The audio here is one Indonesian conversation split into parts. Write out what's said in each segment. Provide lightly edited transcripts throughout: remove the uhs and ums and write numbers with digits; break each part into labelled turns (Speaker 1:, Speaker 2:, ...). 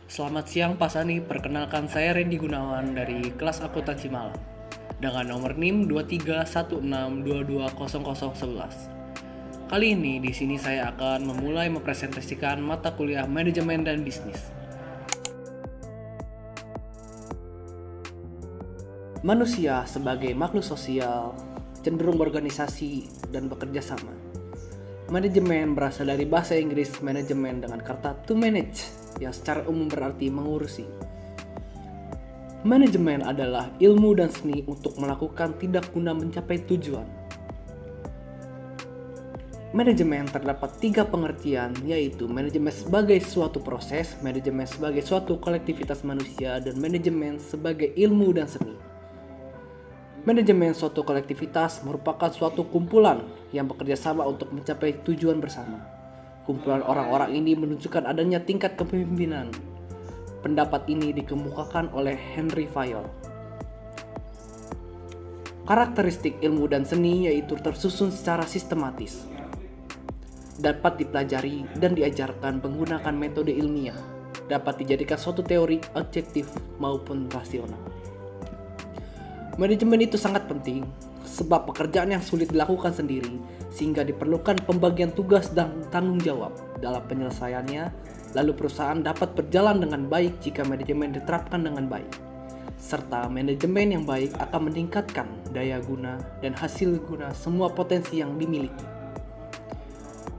Speaker 1: Selamat siang Pak Sani, perkenalkan saya Randy Gunawan dari kelas akuntansi Malang dengan nomor NIM 2316220011. Kali ini di sini saya akan memulai mempresentasikan mata kuliah Manajemen dan Bisnis. Manusia sebagai makhluk sosial cenderung berorganisasi dan bekerja sama. Manajemen berasal dari bahasa Inggris manajemen dengan kata to manage yang secara umum berarti mengurusi. Manajemen adalah ilmu dan seni untuk melakukan tindak guna mencapai tujuan. Manajemen terdapat 3 pengertian, yaitu manajemen sebagai suatu proses, manajemen sebagai suatu kolektivitas manusia, dan manajemen sebagai ilmu dan seni. Manajemen suatu kolektivitas merupakan suatu kumpulan yang bekerja sama untuk mencapai tujuan bersama. Kumpulan orang-orang ini menunjukkan adanya tingkat kepemimpinan. Pendapat ini dikemukakan oleh Henry Fayol. Karakteristik ilmu dan seni yaitu tersusun secara sistematis, dapat dipelajari dan diajarkan menggunakan metode ilmiah, dapat dijadikan suatu teori objektif maupun rasional. Manajemen itu sangat penting sebab pekerjaan yang sulit dilakukan sendiri sehingga diperlukan pembagian tugas dan tanggung jawab dalam penyelesaiannya, lalu perusahaan dapat berjalan dengan baik jika manajemen diterapkan dengan baik, serta manajemen yang baik akan meningkatkan daya guna dan hasil guna semua potensi yang dimiliki.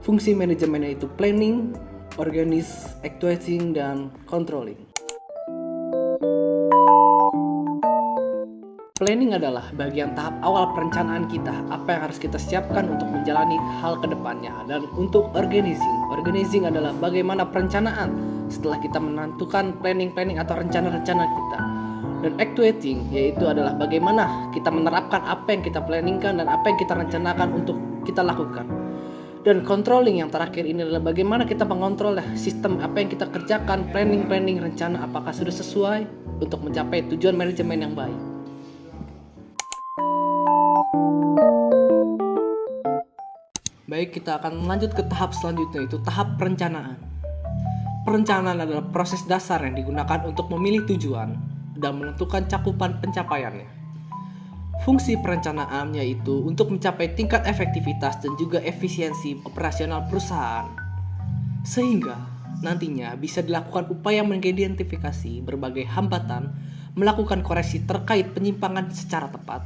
Speaker 1: Fungsi manajemen yaitu planning, organize, actuating, dan controlling. Planning adalah bagian tahap awal perencanaan kita, apa yang harus kita siapkan untuk menjalani hal ke depannya. Dan untuk organizing adalah bagaimana perencanaan setelah kita menentukan planning atau rencana-rencana kita. Dan actuating yaitu adalah bagaimana kita menerapkan apa yang kita planningkan dan apa yang kita rencanakan untuk kita lakukan. Dan controlling yang terakhir ini adalah bagaimana kita mengontrol sistem apa yang kita kerjakan, planning, rencana apakah sudah sesuai untuk mencapai tujuan manajemen yang baik. Baik, kita akan lanjut ke tahap selanjutnya, yaitu tahap perencanaan. Perencanaan adalah proses dasar yang digunakan untuk memilih tujuan dan menentukan cakupan pencapaiannya. Fungsi perencanaan yaitu untuk mencapai tingkat efektivitas dan juga efisiensi operasional perusahaan, sehingga nantinya bisa dilakukan upaya mengidentifikasi berbagai hambatan, melakukan koreksi terkait penyimpangan secara tepat,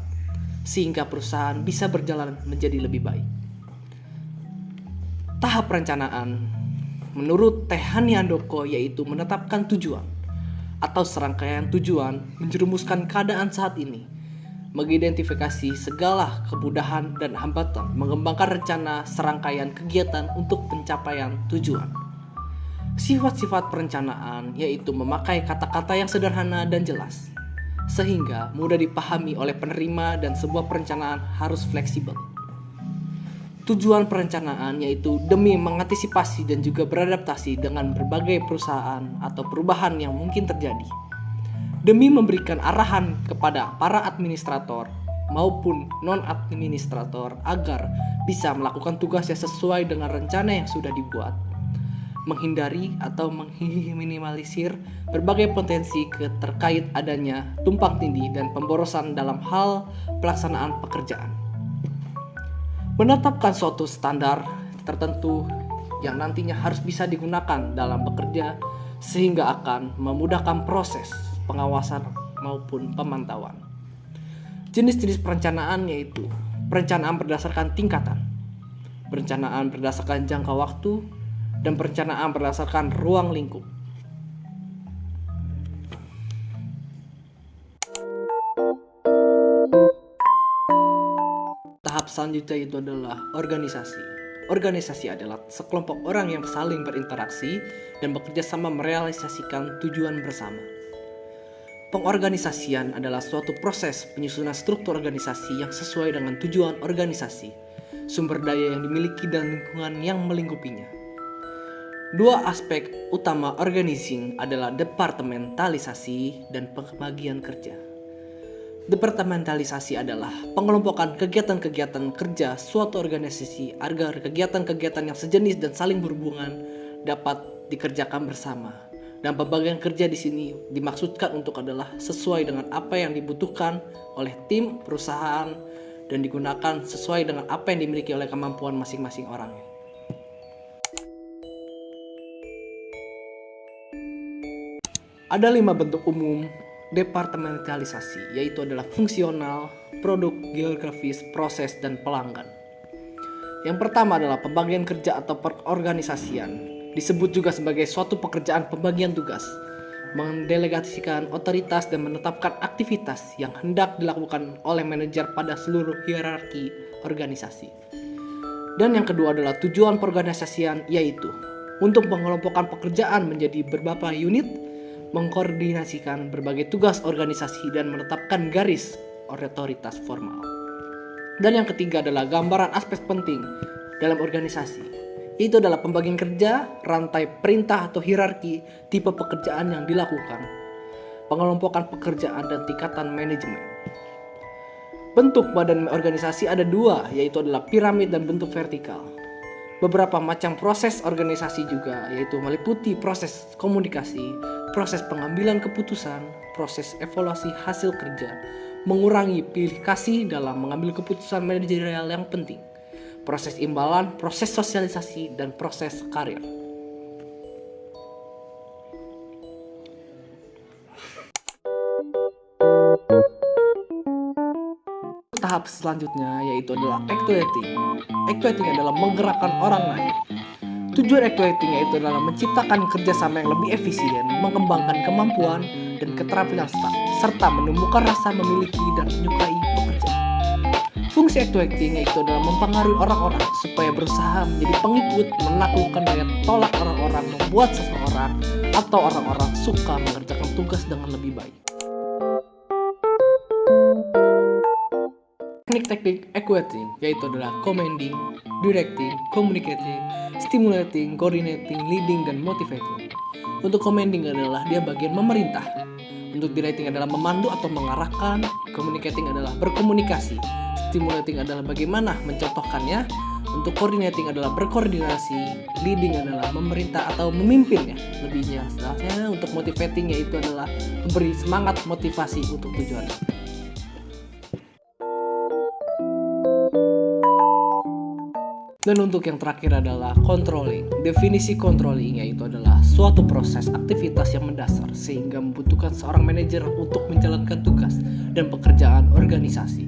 Speaker 1: sehingga perusahaan bisa berjalan menjadi lebih baik. Tahap perencanaan menurut Tehani Handoko yaitu menetapkan tujuan atau serangkaian tujuan, menjerumuskan keadaan saat ini, mengidentifikasi segala kemudahan dan hambatan, mengembangkan rencana serangkaian kegiatan untuk pencapaian tujuan. Sifat-sifat perencanaan yaitu memakai kata-kata yang sederhana dan jelas, sehingga mudah dipahami oleh penerima, dan sebuah perencanaan harus fleksibel. Tujuan perencanaan yaitu demi mengantisipasi dan juga beradaptasi dengan berbagai perusahaan atau perubahan yang mungkin terjadi, demi memberikan arahan kepada para administrator maupun non-administrator agar bisa melakukan tugasnya sesuai dengan rencana yang sudah dibuat, menghindari atau meminimalisir berbagai potensi terkait adanya tumpang tindih dan pemborosan dalam hal pelaksanaan pekerjaan. Menetapkan suatu standar tertentu yang nantinya harus bisa digunakan dalam bekerja sehingga akan memudahkan proses pengawasan maupun pemantauan. Jenis-jenis perencanaan yaitu perencanaan berdasarkan tingkatan, perencanaan berdasarkan jangka waktu, dan perencanaan berdasarkan ruang lingkup. Tahap selanjutnya itu adalah organisasi. Organisasi adalah sekelompok orang yang saling berinteraksi dan bekerja sama merealisasikan tujuan bersama. Pengorganisasian adalah suatu proses penyusunan struktur organisasi yang sesuai dengan tujuan organisasi, sumber daya yang dimiliki dan lingkungan yang melingkupinya. Dua aspek utama organizing adalah departementalisasi dan pembagian kerja. Departementalisasi adalah pengelompokan kegiatan-kegiatan kerja suatu organisasi agar kegiatan-kegiatan yang sejenis dan saling berhubungan dapat dikerjakan bersama. Dan pembagian kerja di sini dimaksudkan untuk adalah sesuai dengan apa yang dibutuhkan oleh tim, perusahaan, dan digunakan sesuai dengan apa yang dimiliki oleh kemampuan masing-masing orangnya. Ada 5 bentuk umum departementalisasi, yaitu adalah fungsional, produk, geografis, proses, dan pelanggan. Yang pertama adalah pembagian kerja atau perorganisasian. Disebut juga sebagai suatu pekerjaan pembagian tugas, mendelegasikan otoritas dan menetapkan aktivitas yang hendak dilakukan oleh manajer pada seluruh hierarki organisasi. Dan yang kedua adalah tujuan perorganisasian, yaitu untuk mengelompokkan pekerjaan menjadi beberapa unit, mengkoordinasikan berbagai tugas organisasi dan menetapkan garis otoritas formal. Dan yang ketiga adalah gambaran aspek penting dalam organisasi. Itu adalah pembagian kerja, rantai perintah atau hierarki, tipe pekerjaan yang dilakukan, pengelompokan pekerjaan, dan tingkatan manajemen. Bentuk badan organisasi ada 2, yaitu adalah piramid dan bentuk vertikal. Beberapa macam proses organisasi juga, yaitu meliputi proses komunikasi, proses pengambilan keputusan, proses evaluasi hasil kerja, mengurangi pilih kasih dalam mengambil keputusan manajerial yang penting, proses imbalan, proses sosialisasi, dan proses karir. Tahap selanjutnya yaitu adalah actuating. Actuating adalah menggerakkan orang lain. Tujuan actuating yaitu adalah menciptakan kerjasama yang lebih efisien, mengembangkan kemampuan dan keterampilan staf, serta menemukan rasa memiliki dan menyukai pekerjaan. Fungsi actuating yaitu adalah mempengaruhi orang-orang supaya berusaha menjadi pengikut, menaklukkan daya tolak orang-orang, membuat seseorang atau orang-orang suka mengerjakan tugas dengan lebih baik. Teknik-teknik actuating yaitu adalah commanding, directing, communicating, stimulating, coordinating, leading, dan motivating. Untuk commanding adalah dia bagian memerintah. Untuk directing adalah memandu atau mengarahkan, communicating adalah berkomunikasi, stimulating adalah bagaimana mencontohkannya, untuk coordinating adalah berkoordinasi, leading adalah memerintah atau memimpinnya. Lebihnya setelahnya untuk motivating yaitu adalah memberi semangat motivasi untuk tujuan. Dan untuk yang terakhir adalah controlling. Definisi controlling yaitu adalah suatu proses aktivitas yang mendasar sehingga membutuhkan seorang manajer untuk menjalankan tugas dan pekerjaan organisasi.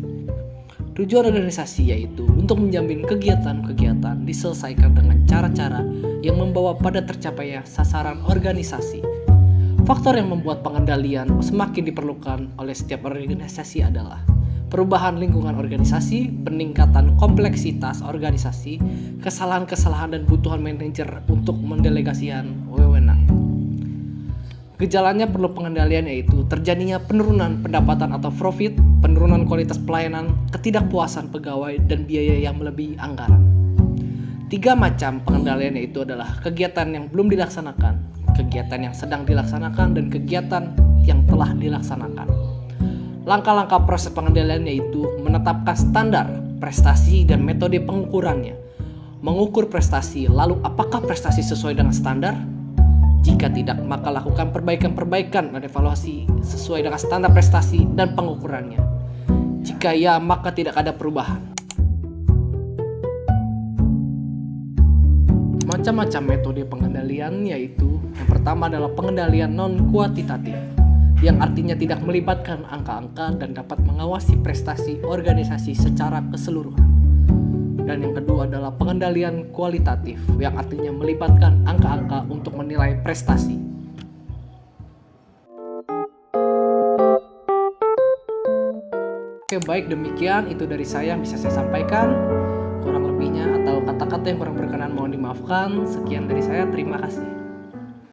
Speaker 1: Tujuan organisasi yaitu untuk menjamin kegiatan-kegiatan diselesaikan dengan cara-cara yang membawa pada tercapainya sasaran organisasi. Faktor yang membuat pengendalian semakin diperlukan oleh setiap organisasi adalah perubahan lingkungan organisasi, peningkatan kompleksitas organisasi, kesalahan-kesalahan dan kebutuhan manajer untuk mendelegasikan wewenang. Gejalanya perlu pengendalian yaitu terjadinya penurunan pendapatan atau profit, penurunan kualitas pelayanan, ketidakpuasan pegawai, dan biaya yang melebihi anggaran. 3 macam pengendalian yaitu adalah kegiatan yang belum dilaksanakan, kegiatan yang sedang dilaksanakan, dan kegiatan yang telah dilaksanakan. Langkah-langkah proses pengendalian yaitu menetapkan standar, prestasi, dan metode pengukurannya. Mengukur prestasi, lalu apakah prestasi sesuai dengan standar? Jika tidak, maka lakukan perbaikan-perbaikan dan evaluasi sesuai dengan standar prestasi dan pengukurannya. Jika ya, maka tidak ada perubahan. Macam-macam metode pengendalian yaitu yang pertama adalah pengendalian non-kuantitatif, yang artinya tidak melibatkan angka-angka dan dapat mengawasi prestasi organisasi secara keseluruhan. Dan yang kedua adalah pengendalian kualitatif, yang artinya melibatkan angka-angka untuk menilai prestasi. Oke, baik, demikian itu dari saya yang bisa saya sampaikan. Kurang lebihnya atau kata-kata yang kurang berkenan mohon dimaafkan. Sekian dari saya, terima kasih.